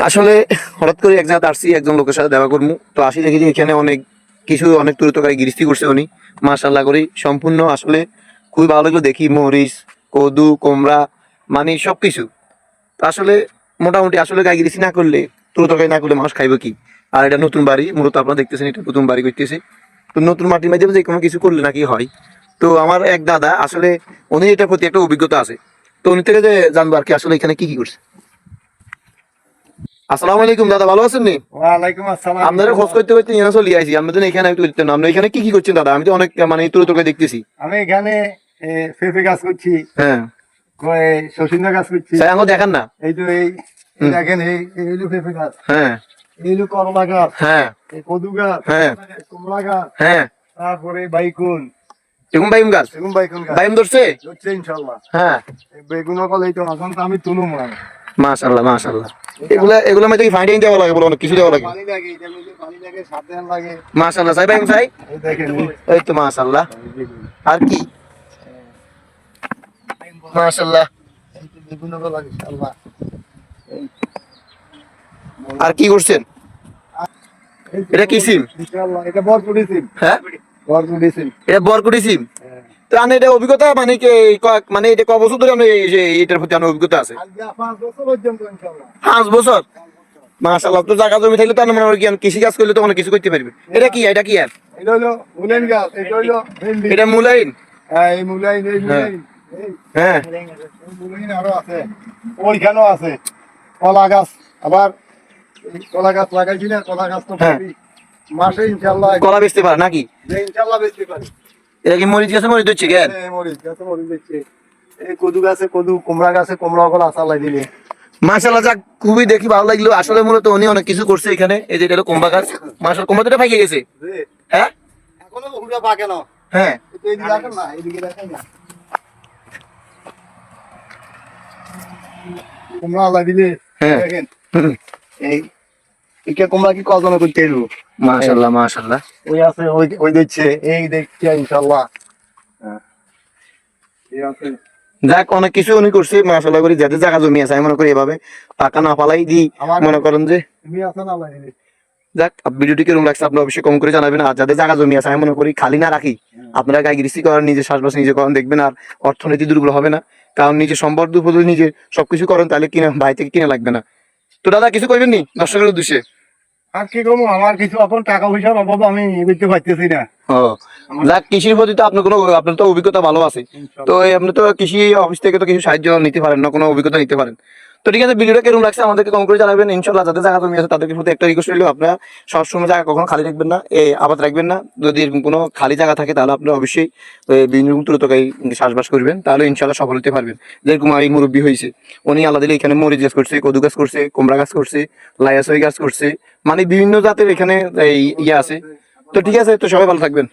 আসলে হঠাৎ করে এক জায়গায় আসছি, একজন লোকের সাথে দেখা করবো, তো আসি দেখি যে এখানে অনেক কিছু, অনেক তরুতকারী গৃহস্থী করছে উনি, মাশাআল্লাহ করি সম্পূর্ণ। আসলে খুবই ভালো লাগলো দেখি, মরিচ, কদু, কুমড়া, মানে সবকিছু। তো আসলে মোটামুটি আসলে গাই গৃহস্থী না করলে, তরুতকারী না করলে মানুষ খাইবে কি? আর এটা নতুন বাড়ি, মূলত আপনারা দেখতেছেন এটা নতুন বাড়ি করতেছে। তো নতুন মাটির মাধ্যমে যে কোনো কিছু করলে নাকি হয়। তো আমার এক দাদা আসলে, উনি এটার প্রতি একটা অভিজ্ঞতা আছে, তো উনি থেকে যে জানবো আর কি আসলে এখানে কি কি করছে। আসসালামু আলাইকুম দাদা, ভালো আছেন নি? ওয়ালাইকুম আসসালাম। আপনারা খোঁজ করতে করতে এখানে চলে আইছি, আমরা তো এখানে করতেন না। আপনি এখানে কি কি করছেন দাদা? আমি তো অনেক মানে তুলে তোকে দেখতেছি। আমি এখানে পেঁপে গাছ করছি, হ্যাঁ, শসিন্দা গাছ করছি। স্যার আমাকে দেখান না। এই তো দেখেন, এই হলো পেঁপে গাছ, হ্যাঁ এই হলো করলা গাছ, হ্যাঁ এই কদু গাছ, হ্যাঁ কুমড়া গাছ, হ্যাঁ, তারপরে বাইগুন, এরকম বাইম গাছ, বেগুন বাইগুন গাছ বাইম ধরছে। হচ্ছে ইনশাল্লাহ। হ্যাঁ, এই বেগুনের কল এই তো এখন তো আমি তুলুম না। মাশাআল্লাহ মাশাআল্লাহ। এগুলা এগুলা মধ্যে কি ফাইন্ডিং দেওয়া লাগে, বলো অনেক কিছু দেওয়া লাগে। পানি লাগে, এটার মধ্যে পানি লাগে, সার দেওয়ার লাগে। মাশাআল্লাহ, সাই বাইম সাই। এই দেখেন, এই তো মাশাআল্লাহ। আর কি? মাশাআল্লাহ। এই তো বেগুনের কল লাগে ইনশাল্লাহ। আর কি করছেন? এটা কি সিম? ইনশাল্লাহ এটা বরপুরি সিম। হ্যাঁ, বরপুরি সিম। এটা বরকুটি সিম। তো আনে এটা অভিজ্ঞতা মানে কি, মানে এটা ক বছর ধরে আপনি এটার প্রতি আপনার অভিজ্ঞতা আছে? আজকে 5 বছর পর্যন্ত ইনশাল্লাহ। 5 বছর। মাশাআল্লাহ, তো জায়গা জমি থাকলে তো আপনি মনে করেন কি কৃষি কাজ করলে তো অনেক কিছু করতে পারবে। এটা কি, এটা কি আর? এটা হলো মুলাইন গাছ, এটা হলো ভেন্ডি। এটা মূলাইন। হ্যাঁ, এই মুলাইন, এই মুলাইন, হ্যাঁ, এই মুলাইন আরো আছে, ওইখানেও আছে কলা গাছ। আবার এই কলা গাছ লাগাইছি না, কলা গাছ তো হ্যাঁ। মাসে ইনশাল্লাহ কলা বেচতে পারে নাকি? ইনশাল্লাহ বেচতে পারি। এটা কি মরিচ গাছে মরিচ হচ্ছে কেন? এই মরিচ গাছে মরিচ বেচছে, এই কদু গাছে কদু, কুমড়া গাছে কুমড়া, কলা আচার লাগিয়ে দিলে। মাশাআল্লাহ, যাক খুবই দেখি ভালো লাগলো। আসলে মূলত উনি অনেক কিছু করছে এখানে। এই যে এটা হলো কুমড়া গাছ, মাশাআল্লাহ কুমড়া তো পাইকে গেছে। হ্যাঁ এখনো হুড়া পাকে না। হ্যাঁ, এইদিকে রাখেন না, এইদিকে রাখেন না। কুমড়া লাগিয়ে হ্যাঁ। দেখেন, এই ইকে কুমড়া কি কজনে করতে এলো। মাশাআল্লাহ মাশাআল্লাহ। ওই আছে, ওই দেখছে, এই দেখছে ইনশাল্লাহ। হ্যাঁ, এই আছে। যাক অনেক কিছু উনি করছে মাশাআল্লাহ করি। যাদের জায়গা জমি আছে আমি মনে করি এভাবে টাকা না পালাই দি, মনে করেন যে। তুমি আছে না লাগিয়ে। যাক, ভিডিওটি কেরকম লাগছে আপনি অবশ্যই কম করে জানাবেন। আর যাদের জায়গা জমি আছে আমি মনে করি খালি না রাখি, আপনারা গাই গৃহস্থী করেন, নিজের চাষবাস নিজে করেন, দেখবেন আর অর্থনীতি দুর্বল হবে না। কারণ নিজে সম্পদ দুর্বল নিজে সবকিছু করেন, তাহলে কিনা ভাই থেকে কিনা লাগবে না। তো দাদা কিছু করবেন নি দর্শকের উদ্দেশ্যে? আর কি করবো, আমার কিছু এখন টাকা পয়সার অভাব, আমি বুঝতে পারতেছি না। ও, যাক কৃষির প্রতি তো আপনার কোনো, আপনার তো অভিজ্ঞতা ভালো আছে। তো আপনি তো কৃষি অফিস থেকে তো কিছু সাহায্য নিতে পারেন না, কোনো অভিজ্ঞতা নিতে পারেন। তো ঠিক আছে, ভিডিওটা কেরকম লাগছে আমাদেরকে কম করে জানাবেন। ইনশাল্লাহ যাদের জায়গা জমি আছে তাদেরকে শুধু একটা রিকোয়েস্ট রইলো, আপনারা সবসময় জায়গা কখনো খালি রাখবেন না, আবাদ রাখবেন না। যদি এরকম কোনো খালি জায়গা থাকে তাহলে আপনারা অবশ্যই বিভিন্ন রকম তরুতকারী চাষবাস করবেন, তাহলে ইনশাল্লাহ সফল হতে পারবেন। যেরকম এই মুরব্বী হয়েছে, উনি আল্লাহ দিলে এখানে মরিচ গাছ করছে, কদু গাছ করছে, কুমড়া গাছ করছে, লাইয়াসই গাছ করছে, মানে বিভিন্ন জাতের এখানে এই ইয়ে আছে। তো ঠিক আছে, তো সবাই ভালো থাকবেন।